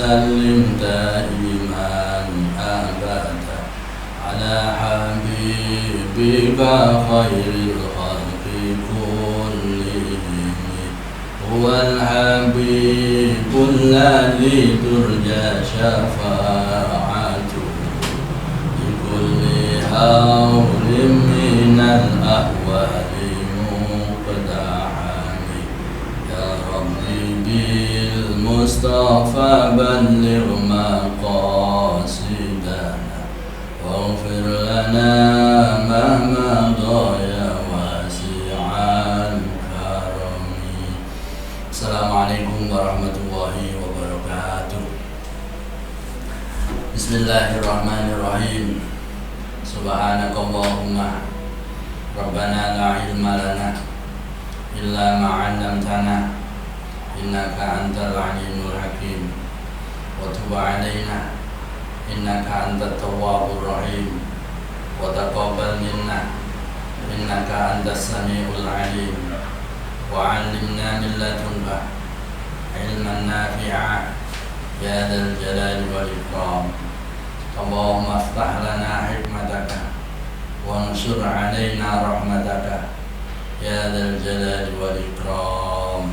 وسلم دائما أبدا على حبيبك خير الخلق كلهم هو الحبيب الذي ترجى شفاعته لكل هول من الأهوال مقتحم يا ربي بالمصطفى بلغ مقاصدنا واغفر لنا ما مضى يا واسع الكرم. Assalamualaikum warahmatullahi wabarakatuh. Bismillahirrahmanirrahim. Subhanakallahumma Rabbana la ilma lana illa ma 'allamtana innaka antal alimul hakim wa tub 'alaina innaka antat tawwabur rahim wa taqabbal minna innaka antas samiul alim wa 'allimna min ladunka ilman nafi'a ya dzal jalali wal ikram. Allahumma aftah lana hikmataka wa ansur 'alaina rahmataka ya dzal jalali wal ikram.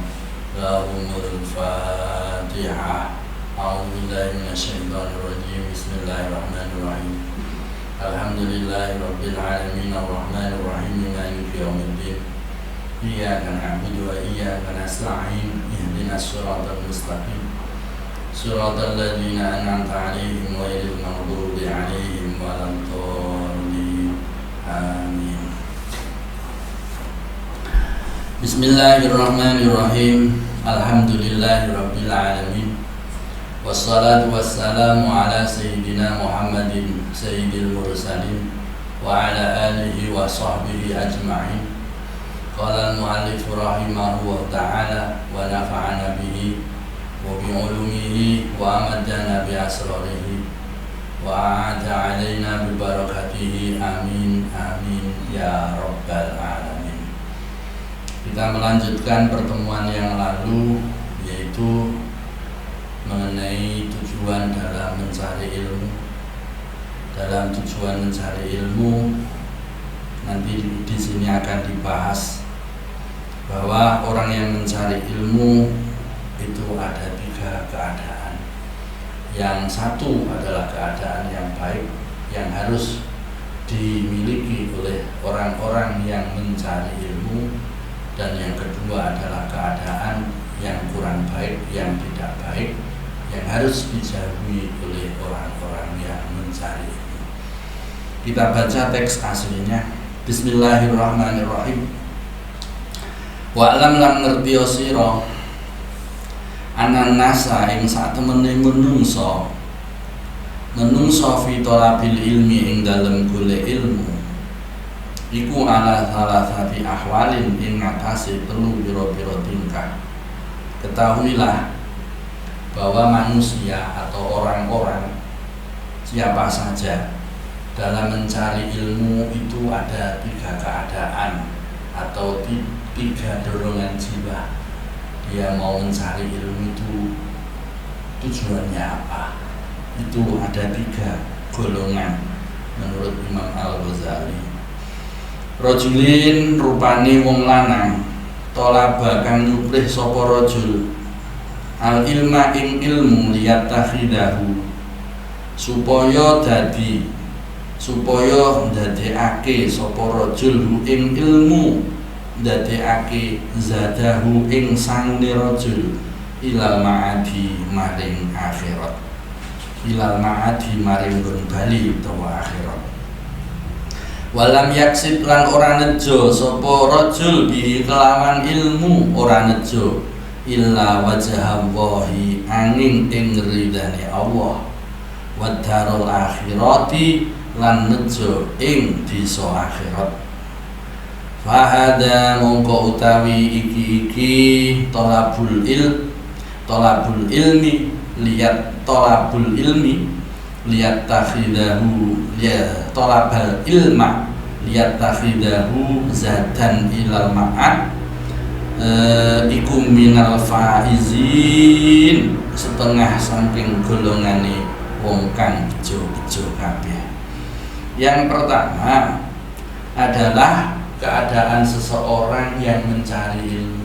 Lahumul Fatihah. A'udzubillahi minasyaitonir rajim. Bismillahirrahmanirrahim. Alhamdulillahirabbil alamin arrahmanir rahim maliki yaumiddin. Iyyaka na'budu wa iyyaka nasta'in. Ihdinas siratal mustaqim. Siratal ladzina an'amta 'alaihim ghairil maghdubi 'alaihim waladdallin. Amin. Bismillahirrahmanirrahim. Alhamdulillahirabbil alamin. Wassalatu wassalamu ala sayyidina Muhammadin sayyidil mursalin wa ala alihi wa sahbihi ajma'in. Qala al-mu'allif rahimahullah ta'ala wa nafa'ana bihi wa bi 'ulumihi wa amadana bi asrarihi wa a'ada 'alaina bi barakatihi amin amin ya rabbal alamin. Kita melanjutkan pertemuan yang lalu, yaitu mengenai tujuan dalam mencari ilmu. Dalam tujuan mencari ilmu, nanti di sini akan dibahas bahwa orang yang mencari ilmu itu ada 3 keadaan. Yang satu adalah keadaan yang baik yang harus dimiliki oleh orang-orang yang mencari ilmu, dan yang kedua adalah keadaan yang kurang baik, yang tidak baik, yang harus dijauhi oleh orang-orang yang mencari ilmu. Kita baca teks aslinya. Bismillahirrahmanirrahim. Wa alam lam ngerti sira anan nasa ing satemene menungso fi thalabil ilmi ing dalem golek ilmu iku ala salasati ahwalin ing ngatasi perlu biro-biro tingkah. Ketahuilah bahwa manusia atau orang-orang siapa saja dalam mencari ilmu itu ada 3 keadaan atau 3 dorongan jiwa. Dia mau mencari ilmu itu tujuannya apa? Itu ada 3 golongan menurut Imam Al-Ghazali. Rajulin rupane wong lanang tolaba kang nyuprih sapa rajul al ilma ing ilmu liyatakhidahu supaya ndadekake sapa rajul ing ilmu, ndadekake zadahu ing sangune rajul ilal ma'adi maring akhirat, ilal ma'adi maring bali utawa akhirat. Walam yaksib lan ora nejo sapa rajul bihi kelawan ilmu, ora nejo illa wajhallahi angin ing ridane Allah, wa darul akhirati lan nejo ing disa akhirat. Fahada mongko utawi iki talabul ilmi liat talabul ilmi liat takhidahu ya talabal ilma liat takhidahu zadan ilal ma'ad iku minal faizin, setengah saking golongane wong kang bejo-bejo kabeh. Yang pertama adalah keadaan seseorang yang mencari ilmu.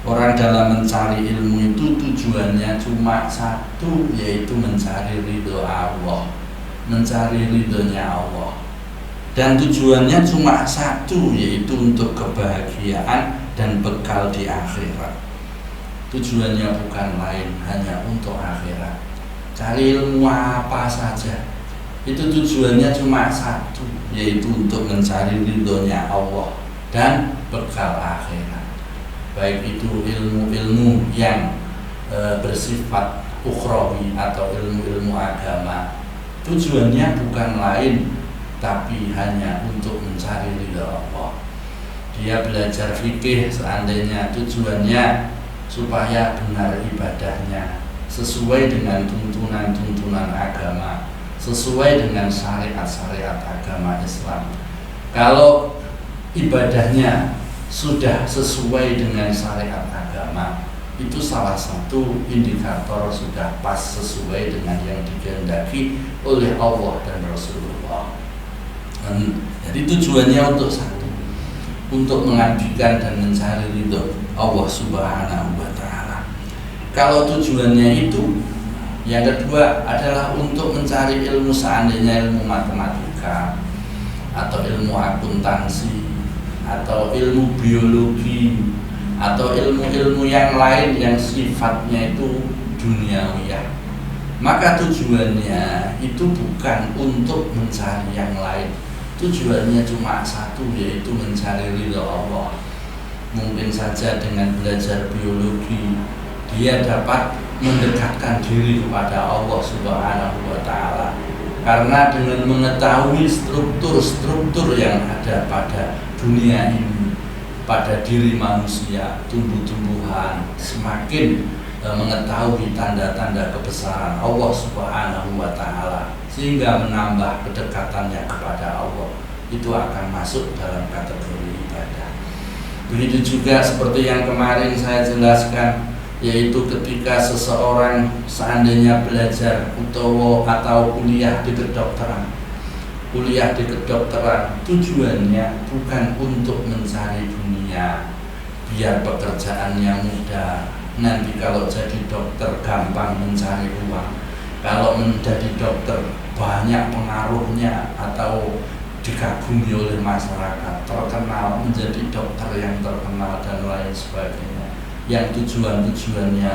Orang dalam mencari ilmu itu tujuannya cuma satu, yaitu mencari ridho Allah, mencari ridhonya Allah. Dan tujuannya cuma satu, yaitu untuk kebahagiaan dan bekal di akhirat. Tujuannya bukan lain, hanya untuk akhirat. Cari ilmu apa saja, itu tujuannya cuma satu, yaitu untuk mencari ridhonya Allah dan bekal akhirat. Baik itu ilmu-ilmu yang bersifat ukhrawi atau ilmu-ilmu agama, tujuannya bukan lain tapi hanya untuk mencari ridha Allah. Dia belajar fikih seandainya tujuannya supaya benar ibadahnya, sesuai dengan tuntunan-tuntunan agama, sesuai dengan syariat-syariat agama Islam. Kalau ibadahnya sudah sesuai dengan syariat agama, itu salah satu indikator sudah pas sesuai dengan yang dikehendaki oleh Allah dan Rasulullah. Jadi tujuannya untuk satu, untuk mengabdikan dan mencari ridho Allah Subhanahu wa Ta'ala. Kalau tujuannya itu, yang kedua adalah untuk mencari ilmu, seandainya ilmu matematika atau ilmu akuntansi atau ilmu biologi atau ilmu-ilmu yang lain yang sifatnya itu duniawiyah, maka tujuannya itu bukan untuk mencari yang lain. Tujuannya cuma satu, yaitu mencari ridha Allah. Mungkin saja dengan belajar biologi dia dapat mendekatkan diri kepada Allah Subhanahu wa Ta'ala, karena dengan mengetahui struktur-struktur yang ada pada dunia ini, pada diri manusia, tumbuh-tumbuhan, semakin mengetahui tanda-tanda kebesaran Allah Subhanahu wa Ta'ala, sehingga menambah kedekatannya kepada Allah, itu akan masuk dalam kategori ibadah. Begitu juga seperti yang kemarin saya jelaskan, yaitu ketika seseorang seandainya belajar atau kuliah di kedokteran. Kuliah di kedokteran tujuannya bukan untuk mencari dunia, biar pekerjaannya mudah. Nanti kalau jadi dokter gampang mencari uang, kalau menjadi dokter banyak pengaruhnya atau dikagumi oleh masyarakat, terkenal, menjadi dokter yang terkenal dan lain sebagainya. Yang tujuannya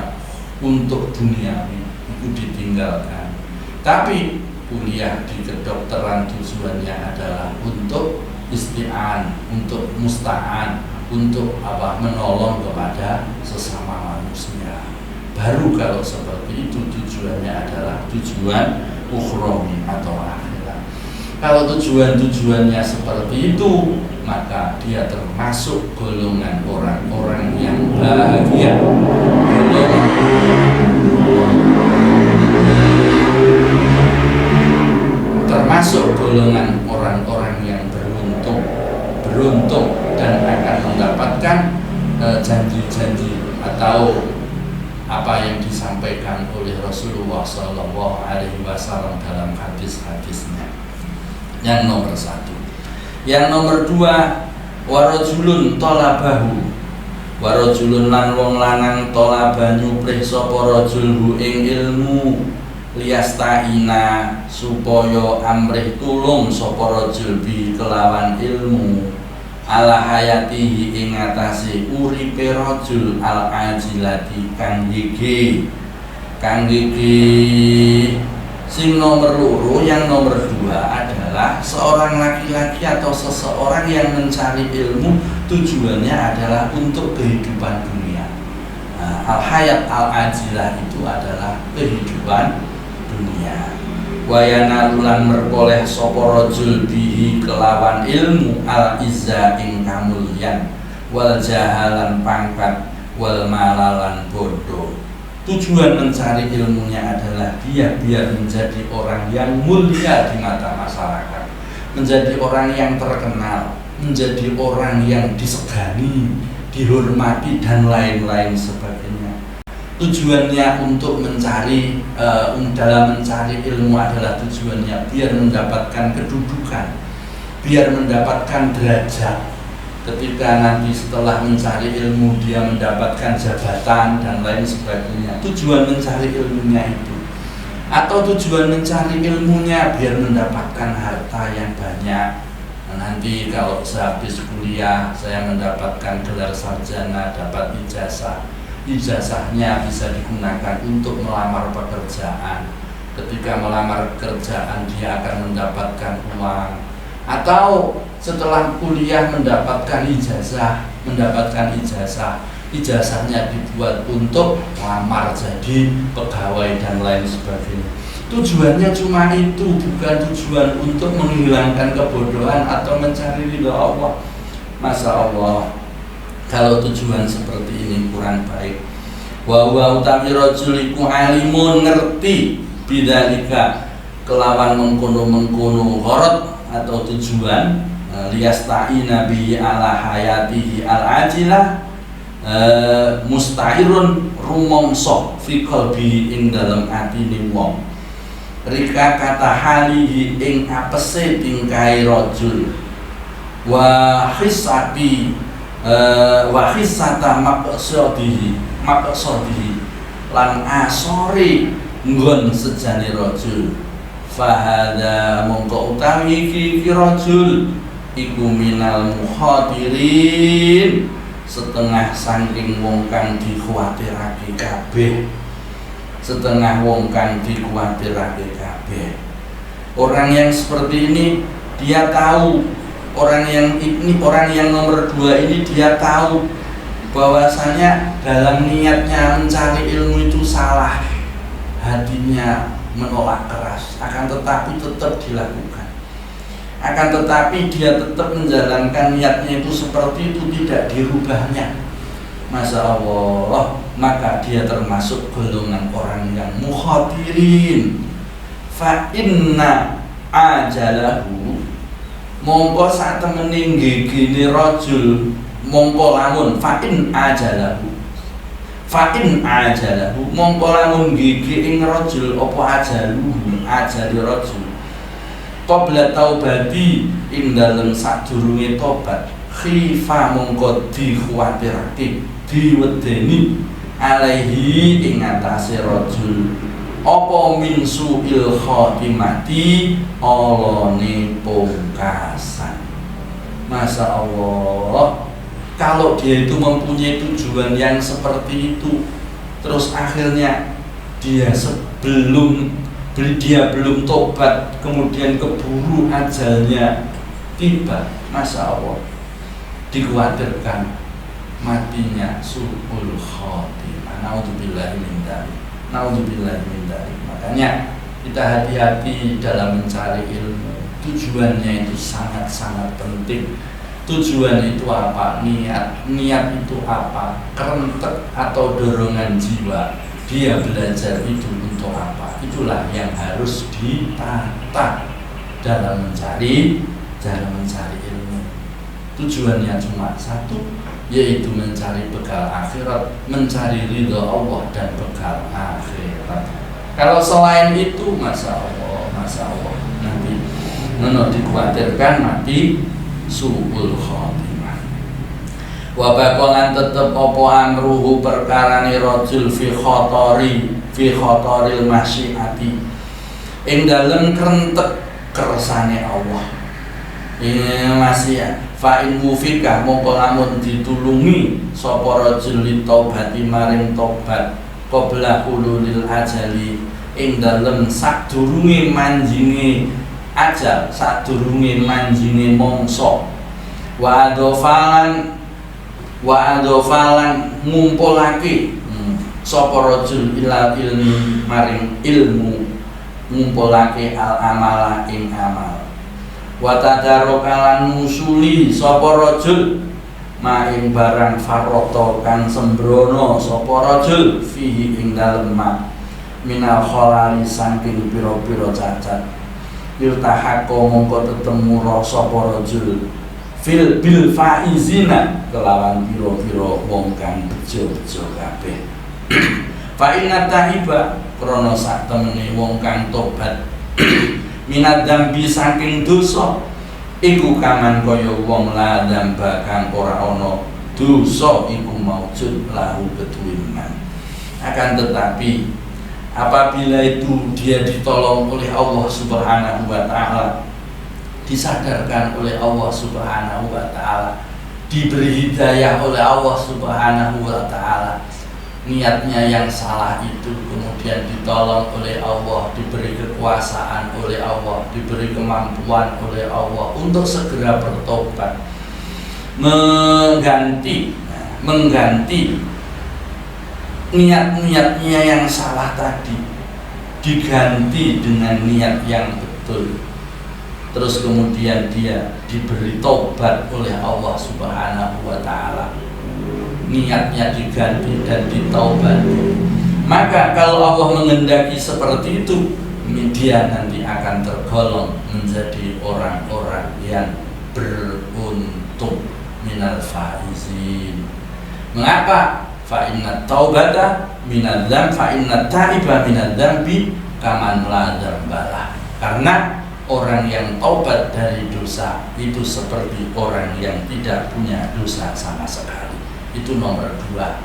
untuk dunia itu ditinggalkan. Tapi kuliah di kedokteran tujuannya adalah untuk isti'an, untuk musta'an, untuk menolong kepada sesama manusia. Baru kalau seperti itu tujuannya adalah tujuan ukhrawi atau akhirat. Kalau tujuannya seperti itu, maka dia termasuk golongan orang-orang yang bahagia, termasuk golongan orang-orang yang beruntung dan akan mendapatkan janji-janji atau apa yang disampaikan oleh Rasulullah SAW dalam hadis-hadisnya. Yang nomor satu. Yang nomor dua, warajulun tolabahu, warajulun lan wong lanang tolabanyu prih sapa rajul ing ilmu, liyastaina supaya amrih tulung sapa rajul bi kelawan ilmu, ala hayatihi ing atase uripe rajul al ajilati kang gigi. Sing nomor loro, yang nomor dua adalah seorang laki-laki atau seseorang yang mencari ilmu tujuannya adalah untuk kehidupan dunia. Al-hayat al-ajilah itu adalah kehidupan dunia. Wayana lulan merkoleh sapa rajul bihi kelawan ilmu al-izza ing kamulyan, wal jahalan pangkat, wal malalan bodoh. Tujuan mencari ilmunya adalah dia biar menjadi orang yang mulia di mata masyarakat, menjadi orang yang terkenal, menjadi orang yang disegani dihormati dan lain-lain sebagainya. Tujuannya untuk mencari dalam mencari ilmu adalah tujuannya biar mendapatkan kedudukan, biar mendapatkan derajat. Ketika nanti setelah mencari ilmu dia mendapatkan jabatan dan lain sebagainya. Tujuan mencari ilmunya itu. Atau tujuan mencari ilmunya biar mendapatkan harta yang banyak. Nanti kalau sehabis kuliah saya mendapatkan gelar sarjana, dapat ijazah. Ijazahnya bisa digunakan untuk melamar pekerjaan. Ketika melamar pekerjaan dia akan mendapatkan uang. Atau setelah kuliah mendapatkan ijazah, ijazahnya dibuat untuk melamar jadi pegawai dan lain sebagainya. Tujuannya cuma itu, bukan tujuan untuk menghilangkan kebodohan atau mencari ridha Allah. Masya Allah, kalau tujuan seperti ini kurang baik. Wa utawi rajul iku alimun ngerti bidzalika kelawan mengkono-mengkono gharad atau tujuan liyasta'ina bi ala hayatihi al-ajilah mustahirun rumongso fi qalbi ing dalem atine wong. Rika kata halihi ing apese tingkai rajul wa hisati wa hisata maqsadihi lan asori nggon sejane rajul. Fahada mongko utawi iki rajul iku minal muhadirin setengah saking wong kang dikhawatirake kabeh. Setengah wong kang dikhawatirake kabeh. Orang yang seperti ini dia tahu, orang yang nomor 2 ini dia tahu bahwasanya dalam niatnya mencari ilmu itu salah, hatinya menolak keras, akan tetapi tetap dilakukan, akan tetapi dia tetap menjalankan niatnya itu seperti itu, tidak dirubahnya. Masya Allah, maka dia termasuk golongan orang yang mukhatirin. Fa inna ajalahu mongko sak temene gegene rajul mongko lamun fa in ajalahu mongko lamun gege ing rajul apa ajali rajul qabla taubati ing dalem sadurunge tobat khifa mongko dikhawatirake diwedeni alaihi ing atase rajul apa min su'il khotimati olone pungkasan. Masya Allah, kalau dia itu mempunyai tujuan yang seperti itu, terus akhirnya dia belum tobat, kemudian keburu ajalnya tiba, Masya Allah, dikhawatirkan matinya su'ul khotimah. Naudzubillahi min dzalik. Makanya kita hati-hati dalam mencari ilmu. Tujuannya itu sangat-sangat penting. Tujuan itu apa? Niat itu apa? Kerentek atau dorongan jiwa. Dia belajar itu untuk apa? Itulah yang harus ditata dalam mencari ilmu. Tujuannya cuma satu, yaitu mencari bekal akhirat, mencari ridha Allah dan bekal akhirat. Kalau selain itu, Masya Allah, nanti dikhawatirkan mati su'ul khotimah. Wa baqalan tetep apa amruhu perkarane rajul fi khataril masyiati ing dalem krentek kersane Allah. Masih fa in mufikah mongko lamun ditulungi sapa rajul li taubati maring tobat qabla hululil ajali ing dalem sadurunge manjinge ajal, sadurunge manjinge mangsa. Wa adofalan ngumpulake sapa rajul ila ilmi maring ilmu, ngumpulake al amala ing amal. Wa tadarokalan musuli sapa rajul maing barang farata kang sembrono sapa rajul fihi ing dalem minal kholali saking pira-pira cacat. Yurtahaqo mongko tetemu sapa rajul bil faizina kelawan piro-piro wong kang bejo-bejo kabeh. Fa inna taiba krana sak temene wong kang tobat minad dzambi saking dosa iku kaman kaya wong la dzamba kang ora ana dosa iku maujud lahu ketuwinan. Akan tetapi apabila itu dia ditolong oleh Allah Subhanahu wa taala, disadarkan oleh Allah Subhanahu wa taala, diberi hidayah oleh Allah Subhanahu wa taala, niatnya yang salah itu kemudian ditolong oleh Allah, diberi kekuasaan oleh Allah, diberi kemampuan oleh Allah untuk segera bertobat, mengganti niat-niatnya yang salah tadi, diganti dengan niat yang betul. Terus kemudian dia diberi tobat oleh Allah Subhanahu wa taala, niatnya diganti dan ditaubati. Maka kalau Allah menghendaki seperti itu, dia nanti akan tergolong menjadi orang-orang yang beruntung, minal faizin. Mengapa? Fa inna taubata minadz dzam fa inna taiba minadz dzambi kaman la dzambalah. Karena orang yang taubat dari dosa itu seperti orang yang tidak punya dosa sama sekali. Itu nomor dua.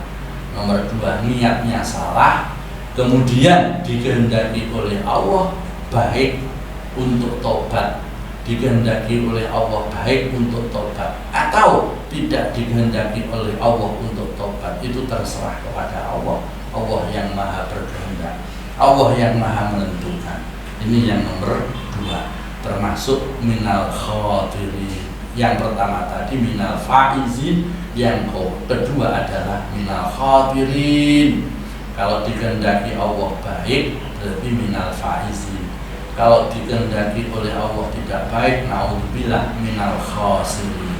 Nomor dua, niatnya salah, kemudian dikehendaki oleh Allah baik untuk taubat, dikehendaki oleh Allah baik untuk taubat, atau tidak dikehendaki oleh Allah untuk taubat, itu terserah kepada Allah. Allah yang maha berkehendak, Allah yang maha menentukan. Ini yang nomor dua, termasuk minal khatirin. Yang pertama tadi minal faizin, yang kedua adalah minal khatirin. Kalau dikehendaki Allah baik, berarti minal faizin. Kalau dikehendaki oleh Allah tidak baik, naudzubillah, minal khasirin.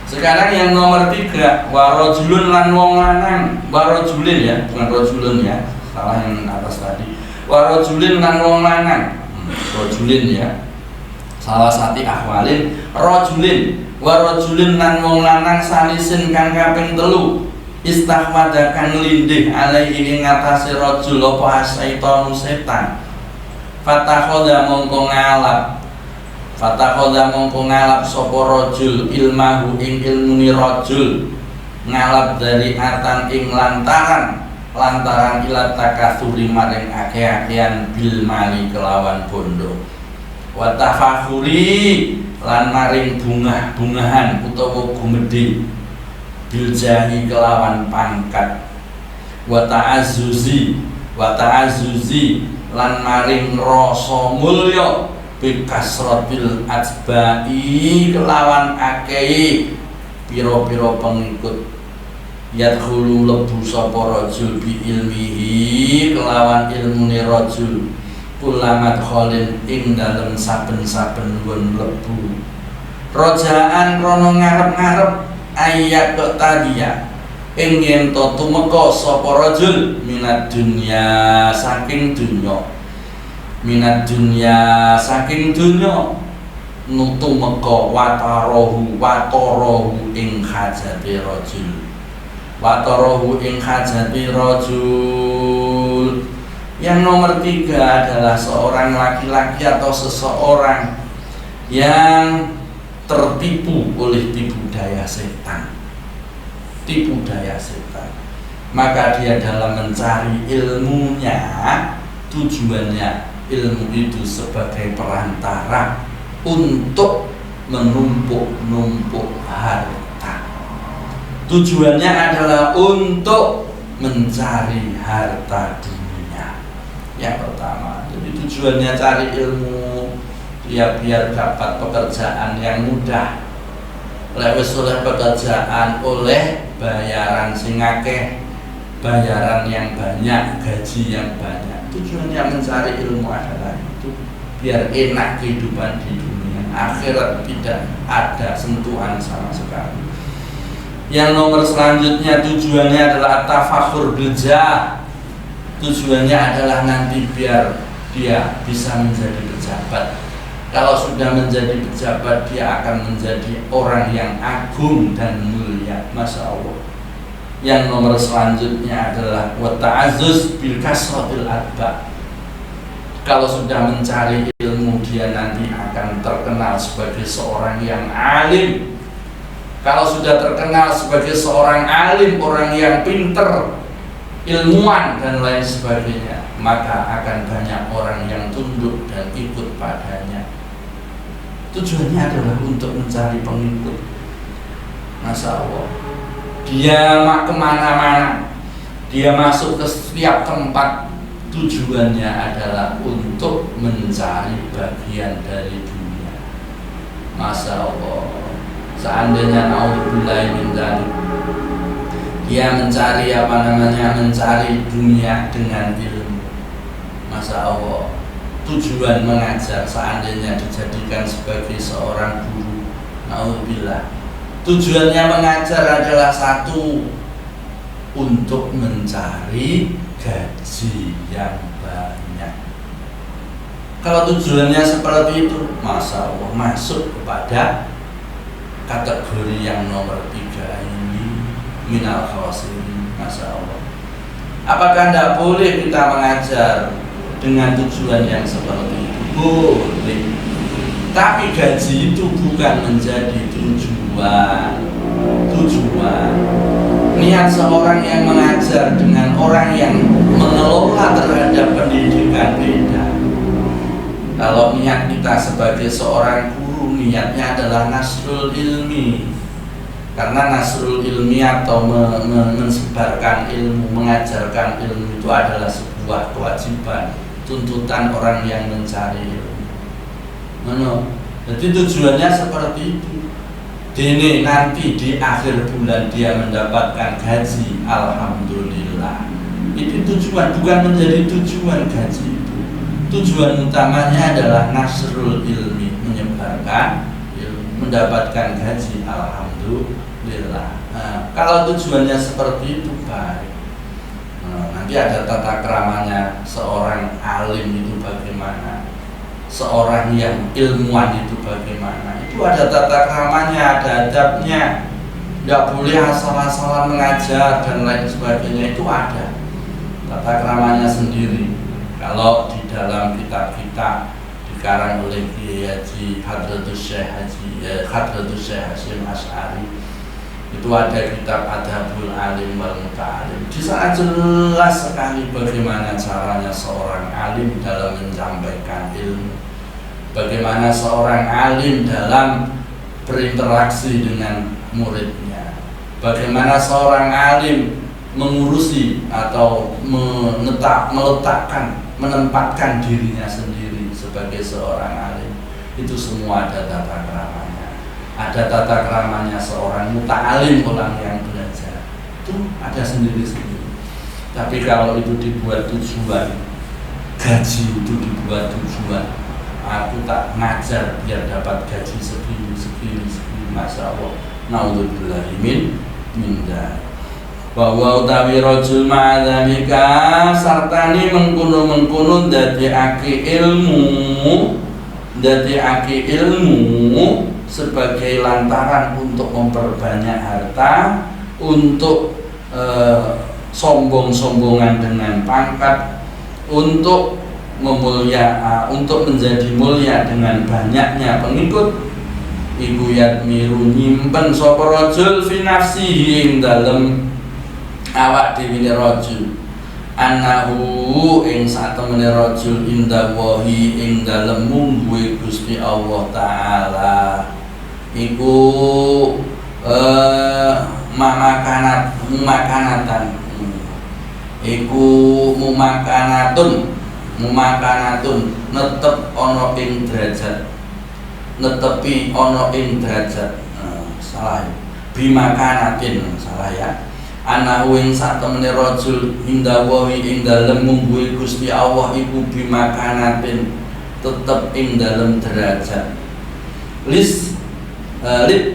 Sekarang yang nomor tiga, warajulun lan wong lanang. Warajulin ya, bukan rajulun ya, salah yang atas tadi. Warajulin lan wong lanang. Rajulin ya, salah satu ahwalin rajulin. Warajulin lan wong lanang salisin kang kaping telu, istahwada kang lindih alaihi ing atase rajul apa asyaiton setan. Fatakhoda mongko ngalap sapa rajul ilmahu ing ilmuni rajul, ngalap dari atan ing lantaran ila takatsuri maring akeh-akehan bil mali kelawan bondo, wa tafakhuri lan maring bungah-bungahan utawa gumedhe bil jahi kelawan pangkat, wa ta'azzuzi lan maring rasa mulya bi kasratil atba'i kelawan akeh pira-pira pengikut, yadkhulu lebu sapa rajul bi ilmihi kelawan ilmune rajul kulamat kholin ing dalem saben-saben nggon lebu, rojaan rono ngarep-ngarep ayat kok tadiya ing yen to tumeka sapa rajul minad dunya saking dunya, minad dunya saking dunya, nutu meka watarahu ing hajate rajul, watarahu ing hajate rajul. Yang nomor tiga adalah seorang laki-laki atau seseorang yang tertipu oleh tipu daya setan. Tipu daya setan, maka dia dalam mencari ilmunya, tujuannya ilmu itu sebagai perantara untuk menumpuk-numpuk harta. Tujuannya adalah untuk mencari harta dunia. Yang pertama, jadi tujuannya cari ilmu ya biar dapat pekerjaan yang mudah, lewes oleh pekerjaan oleh bayaran sing akeh, bayaran yang banyak, gaji yang banyak. Tujuannya mencari ilmu adalah itu biar enak kehidupan di dunia, akhirat tidak ada sentuhan sama sekali. Yang nomor selanjutnya tujuannya adalah tafakhur bil jah. Tujuannya adalah nanti biar dia bisa menjadi pejabat, Kalau sudah menjadi pejabat, dia akan menjadi orang yang agung dan mulia. Masya Allah. Yang nomor selanjutnya adalah wa ta'azzuz bil kasratil atba. Kalau sudah mencari ilmu, dia nanti akan terkenal sebagai seorang yang alim. Kalau sudah terkenal sebagai seorang alim, orang yang pinter, ilmuwan dan lain sebagainya, maka akan banyak orang yang tunduk dan ikut padanya. Tujuannya adalah untuk mencari pengikut. Masya Allah. Dia kemana-mana, dia masuk ke setiap tempat, tujuannya adalah untuk mencari bagian dari dunia. Masya Allah. Seandainya naudzubillahi min dzalik, dia mencari mencari dunia dengan ilmu. Masya Allah. Tujuan mengajar, seandainya dijadikan sebagai seorang guru, naudzubillah, tujuannya mengajar adalah satu, untuk mencari gaji yang banyak. Kalau tujuannya seperti itu, Masya Allah, masuk kepada kategori yang nomor 3 ini, minal khawasirin. Masya Allah. Apakah tidak boleh kita mengajar dengan tujuan yang seperti itu? Boleh. Tapi gaji itu bukan menjadi tujuan. Niat seorang yang mengajar dengan orang yang mengelola terhadap pendidikan beda. Kalau niat kita sebagai seorang guru, niatnya adalah nasrul ilmi. Karena nasrul ilmi atau mensebarkan ilmu, mengajarkan ilmu itu adalah sebuah kewajiban, tuntutan orang yang mencari ilmu. Jadi tujuannya seperti itu. Dene nanti di akhir bulan dia mendapatkan gaji, alhamdulillah. Itu tujuan, bukan menjadi tujuan gaji itu. Tujuan utamanya adalah nasrul ilmi, menyebarkan ilmu, mendapatkan gaji, alhamdulillah. Kalau tujuannya seperti itu, baik. Nanti ada tata keramanya seorang alim itu bagaimana, seorang yang ilmuwan itu bagaimana. Itu ada tata keramanya, ada adabnya. Tidak boleh asal-asalan mengajar dan lain sebagainya, itu ada tata keramanya sendiri. Kalau di dalam kitab-kitab dikarang oleh Kiai Haji Hadratus Syekh Hasyim Asy'ari, itu ada kitab Adabul Alim wal Muta'alim. Di sana jelas sekali bagaimana caranya seorang alim dalam menyampaikan ilmu, bagaimana seorang alim dalam berinteraksi dengan muridnya, bagaimana seorang alim mengurusi atau menempatkan dirinya sendiri sebagai seorang alim. Itu semua ada tata keramanya. Ada tata keramanya seorang muta'alim, orang yang belajar, itu ada sendiri-sendiri. Tapi kalau itu dibuat tujuan, gaji itu dibuat tujuan, aku tak ngajar biar dapat gaji segini, Masya Allah, naudzubillahi min dzalik. Bahwa utawi rajul ma'adzalika sartani mengkono ndadekake ilmu sebagai lantaran untuk memperbanyak harta, untuk sombong-sombongan dengan pangkat, untuk untuk menjadi mulia dengan banyaknya pengikut. Iku yadmiru nyimpen sapa rajul fi nafsihi ing dalem awak dhewe rajul, annahu ing satemene rajul indawahi ing dalem mungguhe Gusti Allah taala iku mumakanatan iku mumakanatun netep ana ing derajat, netepi ana ing derajat, salah bimakanatin, salah ya. Anahu ing satemene rajul indawahi ing dalem mungguhe Gusti Allah iku bimakanatin, tetep ing dalem derajat.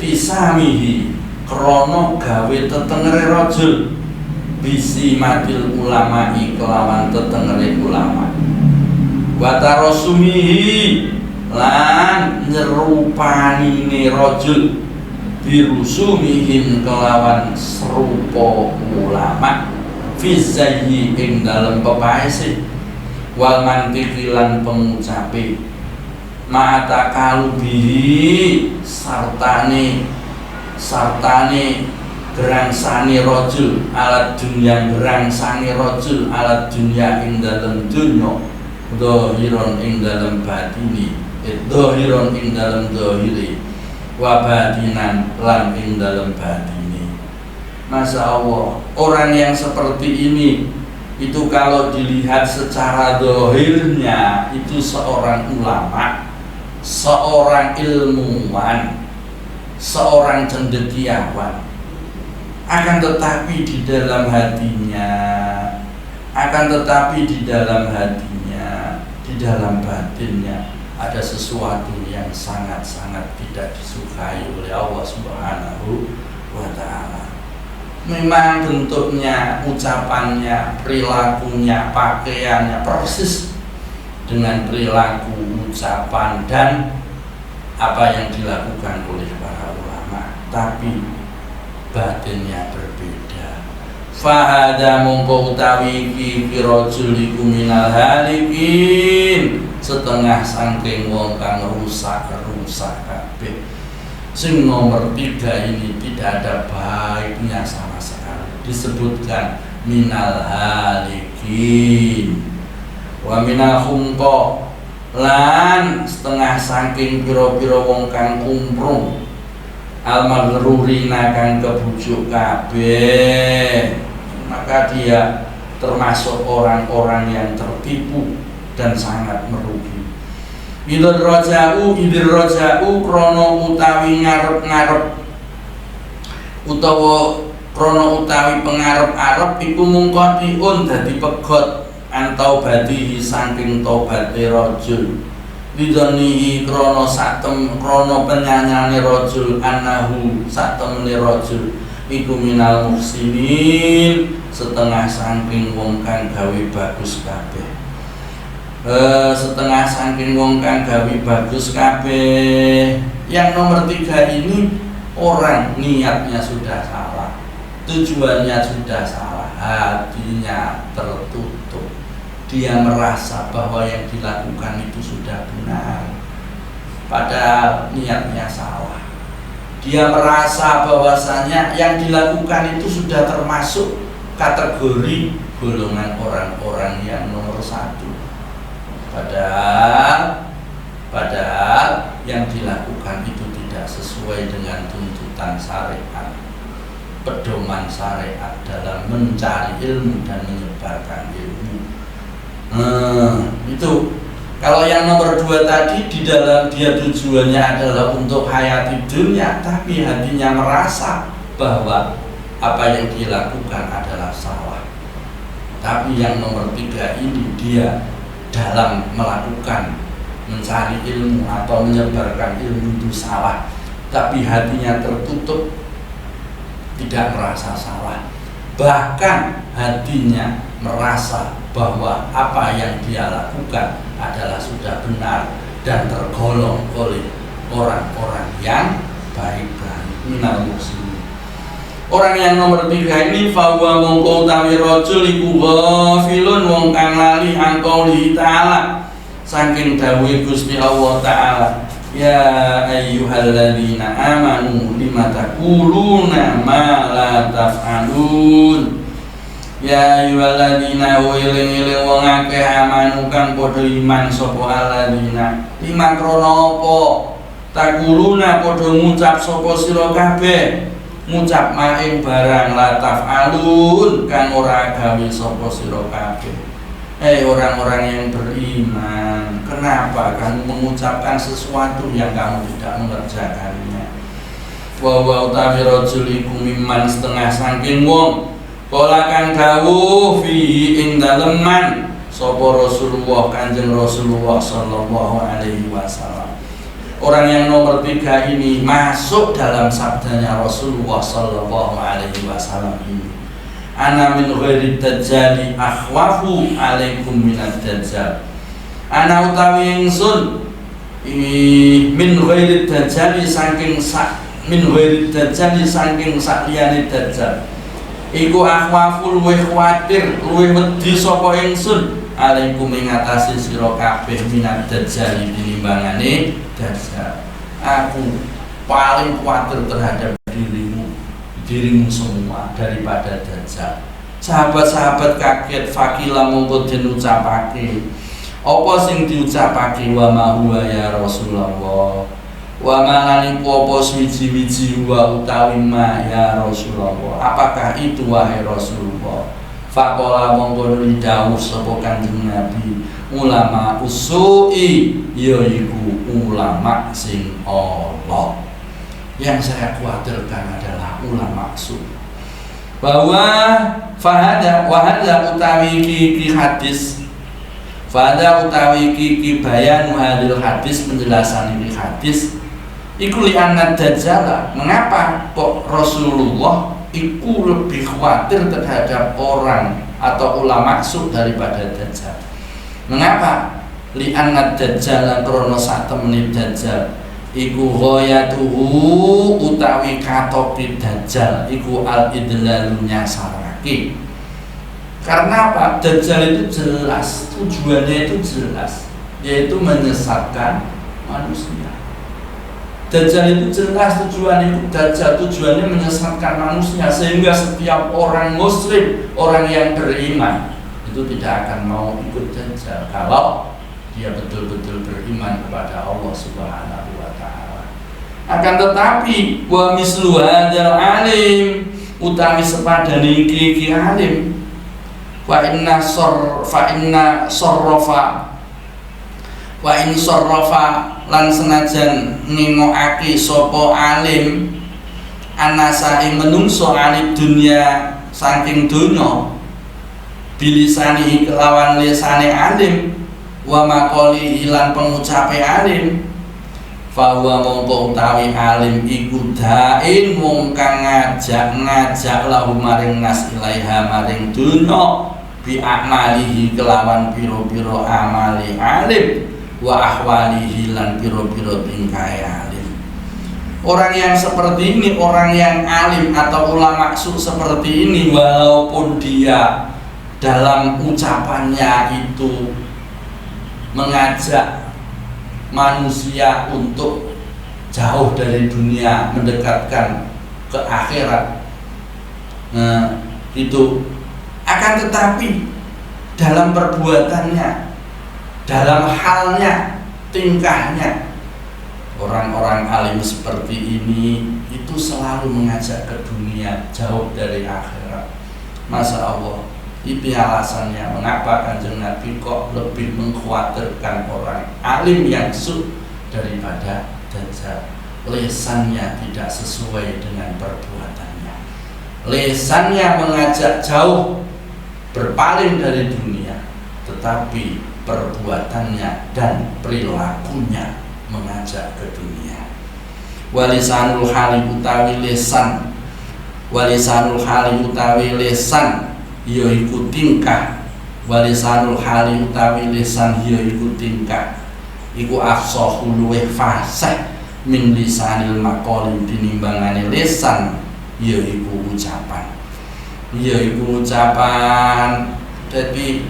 Bisamihi krana gawe tetengere rajul, bisi matil ulama'i kelawan tetengere ulama. Wa tarasumihi lan nyerupanine rajul birusumihim kelawan serupa ulama fi zayyi ing dalem pepaese wal mantiki lan pengucape ma'ata kalubihi sartane gerangsane rajul alat dunya gerangsane rajul alat dunya ing dalem dunya dhahiron ing dalem batini dhahiron ing dalem dhahiri wa batinan lan ing dalem batini. Masya Allah, orang yang seperti ini itu kalau dilihat secara dhahirnya itu seorang ulama, seorang ilmuwan, seorang cendekiawan, akan tetapi di dalam hatinya, di dalam batinnya ada sesuatu yang sangat-sangat tidak disukai oleh Allah Subhanahu wa Ta'ala. Memang bentuknya, ucapannya, perilakunya, pakaiannya persis dengan perilaku, ucapan dan apa yang dilakukan oleh para ulama, tapi batinnya berbeda. Fahada mongko utawi iki rajul iku minal halikin, setengah saking wong kang rusak kabeh. Sing nomor 3 ini tidak ada baiknya sama sekali. Disebutkan minal halikin wa minal khumqa, lan setengah saking pira-pira wong kang kumprung al-maghrurina kang kebujuk kabeh, maka dia termasuk orang-orang yang tertipu dan sangat merugi. Idir roja'u krono utawi ngarep-ngarep utawa krono utawi pengarep-arep iku mungkotiun dadi pegot antau badihi saking tobate rajul lidonihi krono penyanyane rajul anahu satemene rajul iku minal muhsinin, setengah saking wong kang gawe bagus kabeh. Setengah saking wong kang gawe bagus kabeh. Yang nomor 3 ini orang niatnya sudah salah, tujuannya sudah salah, hatinya tertutup. Dia merasa bahwa yang dilakukan itu sudah benar, padahal niatnya salah. Dia merasa bahwasanya yang dilakukan itu sudah termasuk kategori golongan orang-orang yang nomor 1. Padahal yang dilakukan itu tidak sesuai dengan tuntutan syariat, pedoman syariat dalam mencari ilmu dan menyebarkan ilmu. Itu kalau yang nomor 2 tadi, di dalam dia tujuannya adalah untuk hayati dunia, tapi hatinya merasa bahwa apa yang dilakukan adalah salah. Tapi yang nomor 3 ini dia dalam melakukan mencari ilmu atau menyebarkan ilmu itu salah, tapi hatinya tertutup, tidak merasa salah, bahkan hatinya merasa bahwa apa yang dia lakukan adalah sudah benar dan tergolong oleh orang-orang yang baik-baik minal muslimin. Orang yang nomor 3 ini fawa mongko utawi rajul iku ghafilun wong kang lali angqauli ta'ala, saking dawuh Gusti Allah Ta'ala, ya ayyuhalladzina amanu lima taquluna ma la taf'alun. Ya ayyuhalladzina eling-eling wong akeh amanu kang padha iman sapa alladzina lima krana apa taquluna padha ngucap sapa sira kabeh ngucap maing barang la taf'alun kang ora gawe sapa sira kabeh. Orang-orang yang beriman, kenapa kamu mengucapkan sesuatu yang kamu tidak mengerjakannya? Wa utawi rajul iku mimman setengah saking wong kala kang dawuh fihi ing daleman sapa Rasulullah Kanjeng Rasulullah sallallahu alaihi wasallam. Orang yang nomor 3 ini masuk dalam sabdanya Rasulullah sallallahu alaihi wasallam ini. Ana min ghairi dajjali akhwafu alaikum minad dajjal. Ana utawi ingsun min ghairi dajjali saking sakliyane dajjal iku akhwaful luwih kuwatir luwih wedi sapa ingsun alaikum ing atase sira kabeh minat dajjali tinimbangane dajjal. Aku paling kuwatir terhadap dirimu semua daripada dajjal. Sahabat-sahabat kaget, fakila mongko den ucapake apa sing diucapake wa ma huwa ya Rasulullah wa ma lan apa suwiji-wiji wa utawi ma ya Rasulullah, apakah itu wahai Rasulullah? Faqala mongko dawuh sapa Kanjeng Nabi ulama usui yaiku ulama sing Allah. Yang saya khawatirkan adalah ulama su bahwa fahada utawi ki hadis fahada utawi ki bayan hadil hadis penjelasan ini hadis iku li anna dajjal. Mengapa kok Rasulullah iku lebih khawatir terhadap orang atau ulama su daripada dajjal? Mengapa? Li anna dajjal krana sak temene dajjal iku ghayatuhu utawi katopi dajjal iku al-idlalu nyasarake. Karena apa? Dajjal itu jelas, tujuannya itu jelas, yaitu menyesatkan manusia. Dajjal itu jelas tujuannya, dajjal tujuannya menyesatkan manusia, sehingga setiap orang muslim, orang yang beriman itu tidak akan mau ikut dajjal kalau dia betul-betul beriman kepada Allah Subhanahu wa ta'ala. Akan tetapi wa mislu hadzal alim utawi sepadane iki alim wa in sarrafa lan senajan ngingokake sapa alim anasa ing menungso alim dunya saking donya bilisani kelawan lisane alim wa maqali ilan pengucape alim fahuwa mongko utawi alim iku dain wong kang ngajak lahu maring nas ilaiha maring dunya bi amalihi kelawan pira-pira amali alim wa ahwalihi lan pira-pira tingkahe alim. Orang yang seperti ini, orang yang alim atau ulama seperti ini, walaupun dia dalam ucapannya itu mengajak manusia untuk jauh dari dunia, mendekatkan ke akhirat, itu akan tetapi dalam perbuatannya, dalam halnya, tingkahnya, orang-orang alim seperti ini itu selalu mengajak ke dunia, jauh dari akhirat. Masya Allah. Itu alasannya mengapa Kanjeng Nabi kok lebih mengkhawatirkan orang alim yang daripada dajjal. Lesannya tidak sesuai dengan perbuatannya. Lesannya mengajak jauh, berpaling dari dunia, tetapi perbuatannya dan perilakunya mengajak ke dunia. Walisanul hali utawi lesan, walisanul hali utawi lesan yaiku tingkah, walisanul hali utawi lisan yaiku tingkah iku afsahu luweh fasih min lisanil maqali tinimbangane lisan yaiku ucapan. Jadi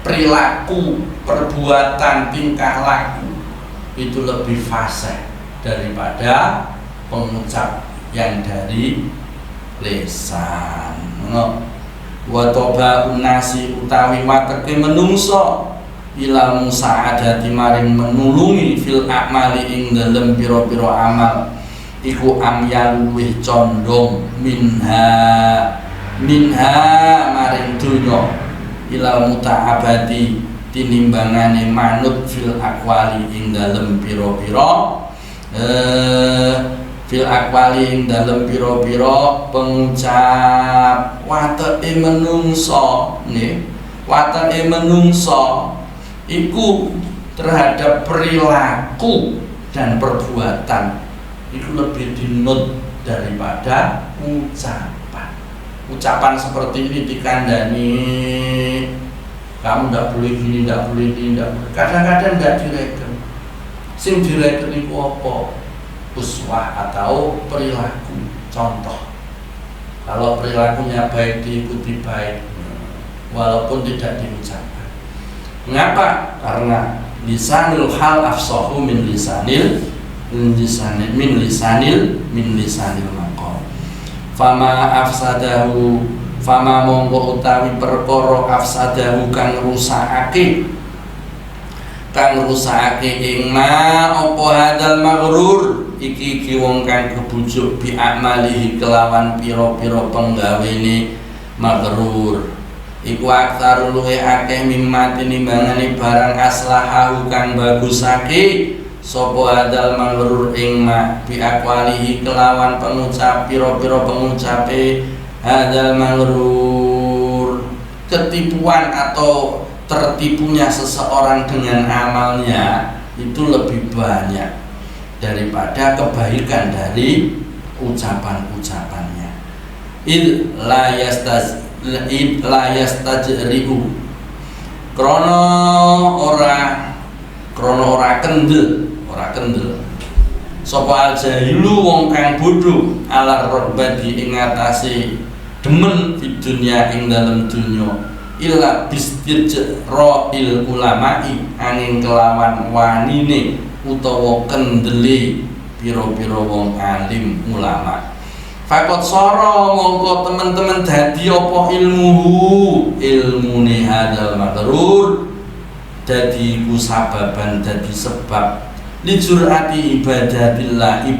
perilaku, perbuatan, tingkah laku itu lebih fasih daripada pengucap yang dari lisan. Wa toba unasi utawi wateke menungso ila musaadati maring menulungi fil amali ing dalem pira-pira amal iku amyal luwih condong minha maring dunya ila mutaabati tinimbangane manut fil aqwali ing dalem pira-pira fil akwali ing dalem pira-pira pengucap wateke menungso nggih wateke menungso iku terhadap perilaku dan perbuatan itu lebih dinut daripada ucapan seperti ini dikandani kamu tidak boleh gini, tidak boleh ini, tidak boleh. Kadang-kadang tidak direken. Sing direken iku apa? Uswah atau perilaku, contoh. Kalau perilakunya baik diikuti baik, walaupun tidak diucapkan. Mengapa? Karena lisanul hal afsahu min lisanil maqal. Fama mongko utawi perkara afsadahu kang rusakake ing ma apa hadal maghrur iki wong kang kebujuk bi amalihi kelawan pira-pira penggawene maghrur iku aktar luwe akeh mimma tinimbangane barang aslahahu kang bagusake sapa hadal maghrur ing ma bi aqwalihi kelawan pengucap pira-pira pengucape hadal maghrur. Ketipuan atau tertipunya seseorang dengan amalnya itu lebih banyak daripada kebaikan dari ucapan-ucapannya. La yastajri'u krono ora kendel sapa al-jahilu wong kang bodho ala rabbati ing atase demen di dunia ing dalem dunya illa bistirra'il ulama'i angin kelawan wanine utawa kendele pira-pira wong alim ulama. Fakot soro mongko teman-teman dadi apa ilmune hadal maghrur dadi kusababan dadi sebab lijurati ibadillahi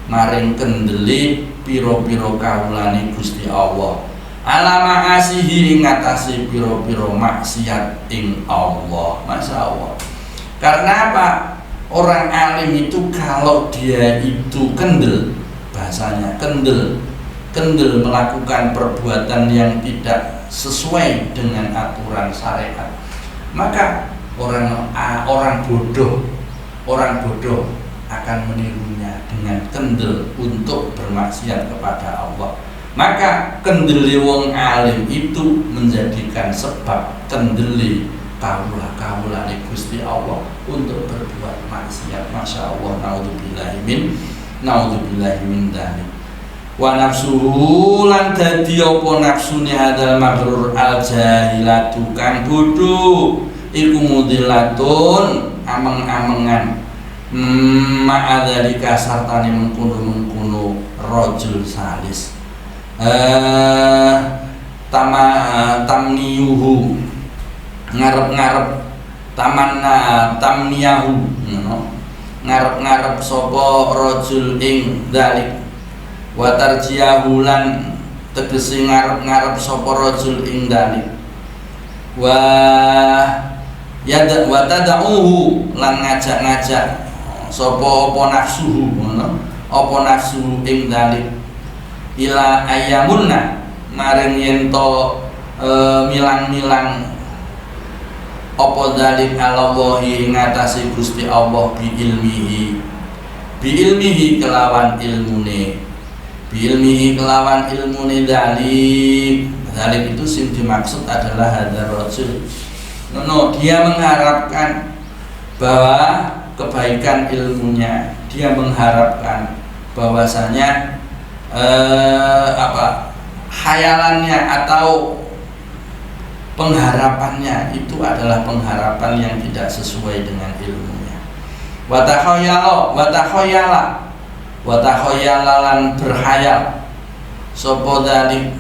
maring kendele pira-pira kawulane Gusti Allah alama asihi ing atase pira-pira maksiat ing Allah. Masyaallah. Karena apa? Orang alim itu kalau dia itu kendel, bahasanya kendel melakukan perbuatan yang tidak sesuai dengan aturan syariat, maka orang bodoh akan menirunya dengan kendel untuk bermaksiat kepada Allah. Maka kendeli wong alim itu menjadikan sebab kendeli kawula-kawulane Gusti Allah untuk berbuat maksiat. Masya Allah, naudzubillahi min dzalik. Wa nafsuhu lan dadi apa nafsune hadal maghrur al jahilatu kang bodho iku mudillatun ameng-amengan ma'adzalika sartane mengkono rajul salis tamniyuhu ngarep-ngarep tamniyahu ngarep-ngarep sapa rajul ing dalik wa tarjiyahu lan tegese ngarep-ngarep sapa rajul ing dalik wa tad'uhu lan ngajak-ngajak sapa apa nafsuhu ing dalik ila ayamunna maring yen to milang-milang apa dalik alallahi ing atase Gusti Allah bi ilmihi kelawan ilmune dalik itu sing dimaksud adalah hadar rajul. Dia mengharapkan bahwa kebaikan ilmunya, dia mengharapkan bahwasanya khayalannya atau pengharapannya itu adalah pengharapan yang tidak sesuai dengan ilmunya. Watakhoyalalan berhayal sopo dalik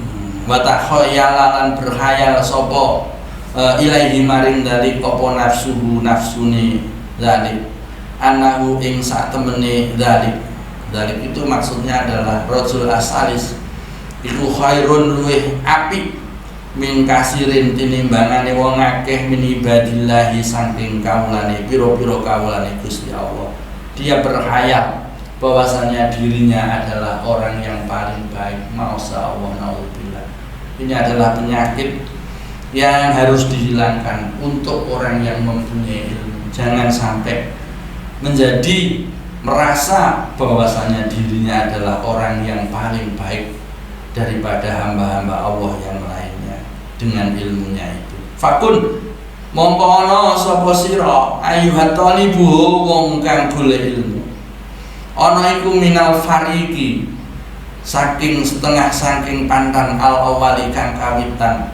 watakhoyalalan berhayal sopo ilaihi maring dalik opo nafsune dalik anahu ing sak temene dalik itu maksudnya adalah rajul asalis iku khairun luweh apik min kasirin tinimbangane wong akeh min ibadillahi saking kawulane pira-pira kawulane Gusti Allah. Dia berhayal bahwasanya dirinya adalah orang yang paling baik. Masya Allah, naudzubillah. Ini adalah penyakit yang harus dihilangkan untuk orang yang mempunyai ilmu. Jangan sampai menjadi merasa bahwasanya dirinya adalah orang yang paling baik daripada hamba-hamba Allah yang lainnya dengan ilmunya itu. Fakun Mongko ana sapa sira ayuhat talibu wong kang golek ilmu. Ana iku minal fariki saking setengah saking pantan al awali kang kawitan.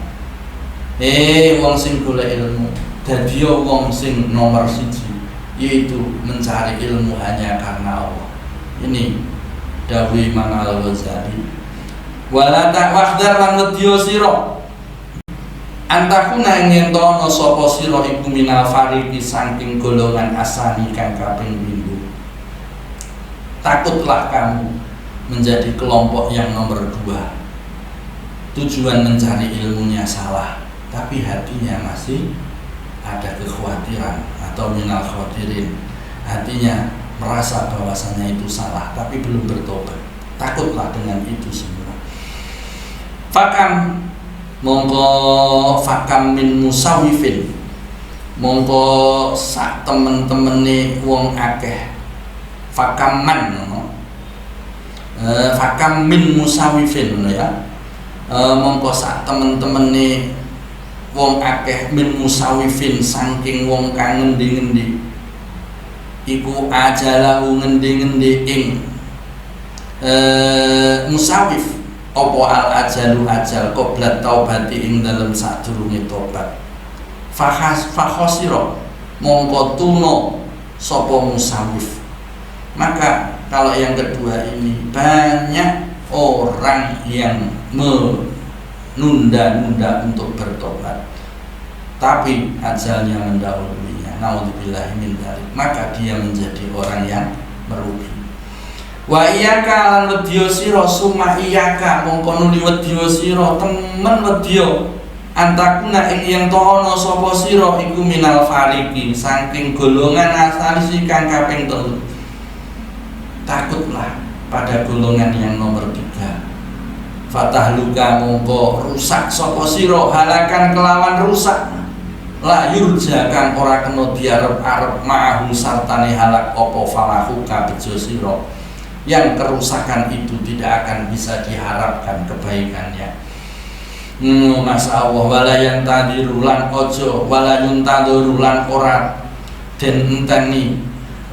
Wong sing golek ilmu dadi wong sing nomor 1, yaitu mencari ilmu hanya karena Allah. Ini dawuh Imam Al-Ghazali. Wala ta'wakhdar lan wedya sira antakuna ing entono sapa sira iku minal fariki saking golongan asani kang kaping 7. Takutlah kamu menjadi kelompok yang nomor 2. Tujuan mencari ilmunya salah, tapi hatinya masih ada kekhawatiran atau minal khawatirin. Hatinya merasa bahwasanya itu salah, tapi belum bertobat. Takutlah dengan itu semua. Fakam min musawifin, mongko sak temen-temene wong akeh. Fakaman fakam min musawifin ya. Mongko sak temen-temene wong akeh min musawifin saking wong kang ngendi-ngendi iku ajalahu ngendi-ngendi ing musawif apa al ajalu ajal qoblat taubati ing dalem sadurunge tobat. Fakhosiro mongko tuno sapa musawif. Maka kalau yang kedua ini banyak orang yang menunda-nunda untuk bertobat, tapi ajalnya mendahulunya. Naudzubillah min dzalik. Maka dia menjadi orang yang merugi. Wa iyyaka lan wedya sira summa iyyaka mongko nuli wedya sira temen wedya antakuna ing yen to ana sapa sira iku minal fariki saking golongan asal kang kaping 3. Takutlah pada golongan yang nomor 3. Fatahluka mongko rusak sapa sira halakan kelawan rusak. La yurja kang ora kena diarep-arep ma'ahu sartane halak apa falahuka bejo sira. Yang kerusakan itu tidak akan bisa diharapkan kebaikannya. Masya Allah. Wala yang tadirulan ojo wala yuntadirulan ora den enteni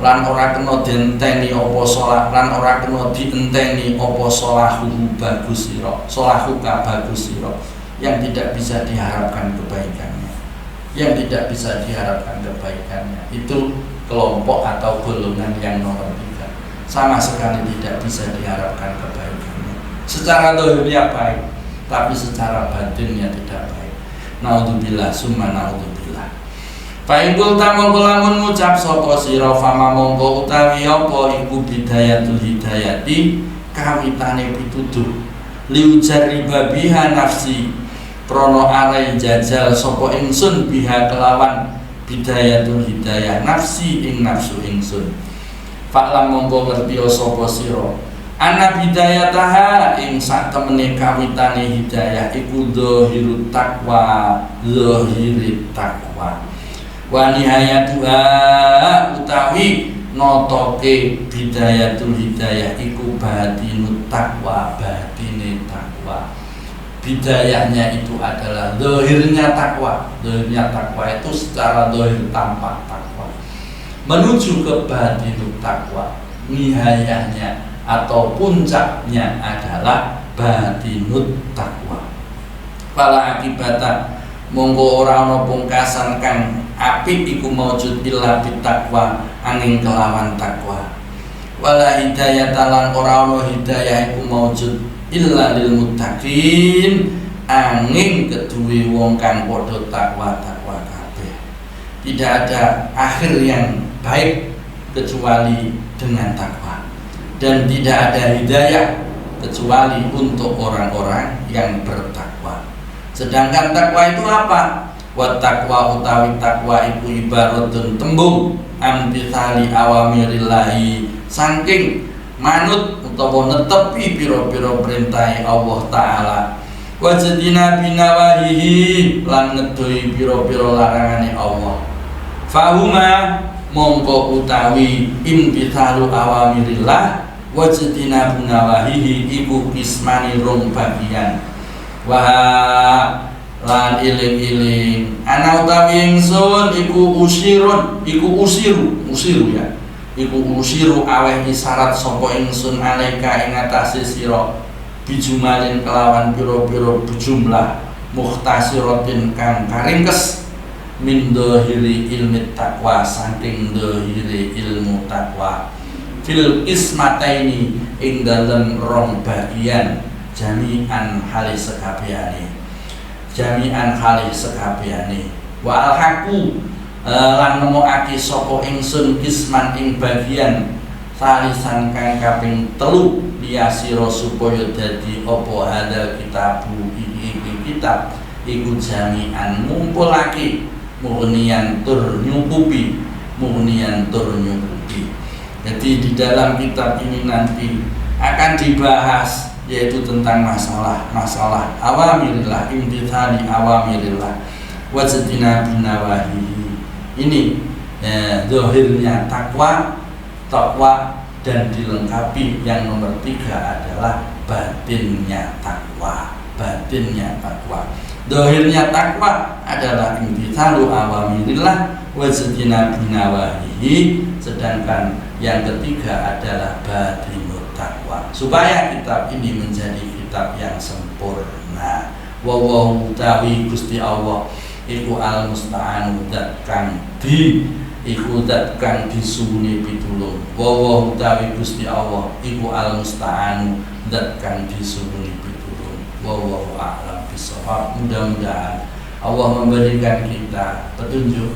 lan ora kena denteni apa salah lan ora kena dienteni apa salahu bagus sira salahuka bagus sira. Yang tidak bisa diharapkan kebaikannya, yang tidak bisa diharapkan kebaikannya itu kelompok atau golongan yang nomor 3. Sama sekali tidak bisa diharapkan kebaikannya. Secara dohirnya baik, tapi secara batinnya tidak baik. Naudzubillah summa naudzubillah. Fa'ingkul tamongko lamun ngucap sapa sira fama mongko utawi apa iku bidayatul hidayati kawitane pituduh liujarriba biha nafsi krana arai jajal sapa ingsun biha kelawan bidayatul hidayah nafsi ing nafsu ingsun. Faklam mongko ngerti sapa sira ana bidayataha ing sak temene kawitane hidayah iku dzahirut taqwa zahirit taqwa wa nihayatuha utawi notoke bidayatul hidayah iku batinut taqwa batine taqwa. Bidayahnya itu adalah zahirnya taqwa. Zahirnya taqwa itu secara zahir tampak takwa menuju ke batinut takwa. Nihayahnya atau puncaknya adalah batinut takwa. Pala akibata monggo ora ana pungkasan kang apik iku maujud illa bitakwa angin kelawan takwa. Wala hidayata lan ora ana hidayah iku maujud illa lil muttaqin angin keduwe wong kang padha takwa kabeh. Tidak ada akhir yang baik kecuali dengan takwa, dan tidak ada hidayah kecuali untuk orang-orang yang bertakwa. Sedangkan takwa itu apa? Wa taqwa utawi takwa iku ibaratun tembung amtithali awamirillahi saking manut utawa netepi pira-pira perintah Allah taala. Wajadina binawahihi lan ngedoi pira-pira larangane Allah. Fahuma mongko utawi imtithalu awamirillah wajadina binawahihi iku ismani rum bagian. Wa lan iling-iling. Ana utawi ingsun iku usiru ya. Iku usiru aweh isyarat sapa ingsun alaika ing atase sira bijumalin kelawan pira-pira jumlah mukhtasiratin kang karingkes min dhahiri ilmi taqwa saking dhahiri ilmu takwa fil ismataini ing dalem rong bagian jami'an hali sekabehane wa alhaqu lan nemokake sapa ingsun isman ing bagian salisan kang kaping 3 liyasira supaya dadi apa hadal kitabu iki kitab iku jami'an ngumpulake murnian tur nyukupi. Jadi di dalam kitab ini nanti akan dibahas yaitu tentang masalah awamirillah, imtithali awamirillah wajtina binawahi. Ini zahirnya takwa dan dilengkapi yang nomor 3 adalah batinnya takwa. Zahirnya takwa adalah imtithalu awamirillah wajtina binawahi, sedangkan yang ketiga adalah batinut takwa. Supaya kitab ini menjadi kitab yang sempurna. Wallahu ta'ala Gusti Allah iku al-musta'anu dat kang disuwuni pitulung. Wallahu ta'ala Gusti Allah iku al-musta'anu dat kang disuwuni pitulung. Wallahu a'lam bishawab. Mudah-mudahan Allah memberikan kita petunjuk,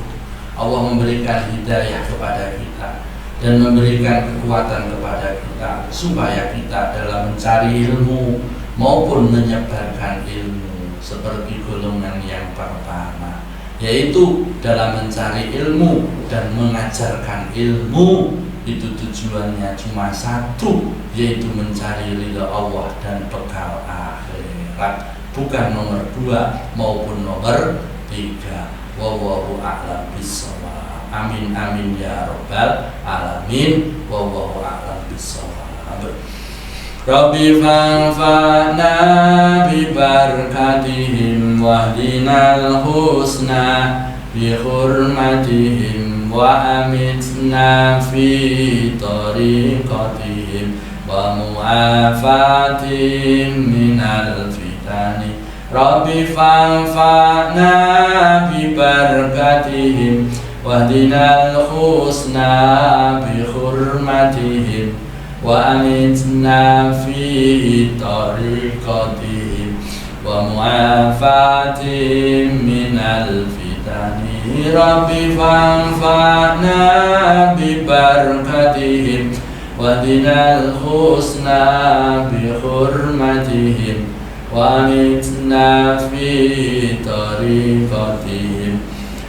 Allah memberikan hidayah kepada kita dan memberikan kekuatan kepada kita supaya kita dalam mencari ilmu maupun menyebarkan ilmu seperti golongan yang pertama, yaitu dalam mencari ilmu dan mengajarkan ilmu. Itu tujuannya cuma satu, yaitu mencari ridha Allah dan bekal akhirat, bukan nomor 2 maupun nomor 3. Wallahu a'lam bishawab. Amin amin ya rabbal alamin. Wallahu a'lam bishawab. Rabbi fanfa'na bi barakatihim wahdinal husna bi hurmatihim wa amitna fi tariqatihim wa mu'afatihim minal fitani. Rabbi fanfa'na bi barakatihim wahdinal husna bi hurmatihim wa amitna fi tariqatihim wa mu'afatihim minal fitani. Rabbi fanfa'na bi barakatihim wahdinal husna bi hurmatihim wa amitna fi tariqatihim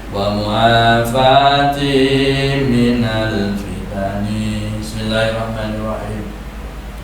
wa mu'afatihim minal fitani. Bismillahirrahmanirrahim.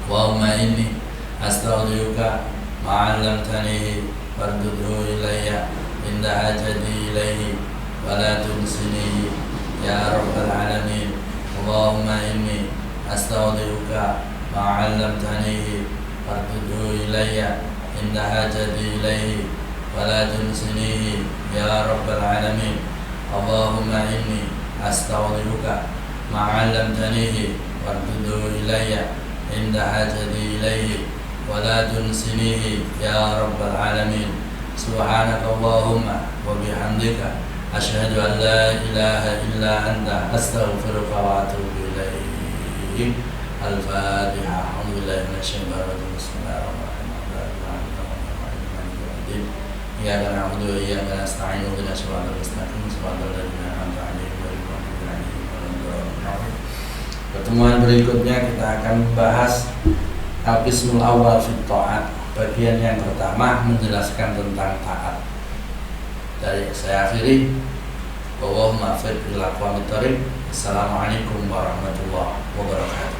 Allahumma inni astaghfiruka ma 'allamtani fardudhu ilayya inda hajati ilayhi wa la tunsini ya rabbal alamin. Allahumma inni astaghfiruka ma 'allamtani fardudhu ilayya inda hajati ilayhi wa la tunsini ya rabbal alamin. Allahumma inni astaghfiruka ma 'allamtani fardudhu ilayya inda hajati ilayhi wa la tunsinihi ya rabbal alamin. Subhanaka Allahumma wa bihamdika asyhadu an la ilaha illa anta astaghfiruka wa atubu ilaik. Al-Fatihah. Alhamdulillahi minasyaitonir rajim. Bismillahirrahmanirrahim. Iyyaka na'budu wa iyyaka nasta'in. Ihdinas siratal mustaqim. Siratal ladzina an'amta 'alaihim ghairil maghdubi 'alaihim waladdallin. Pertemuan berikutnya kita akan membahas al-qismul awal fit ta'at. Bagian yang pertama menjelaskan tentang taat. Dari saya akhiri, Allahumma fid bil aqwamit thariq. Assalamualaikum warahmatullahi wabarakatuh.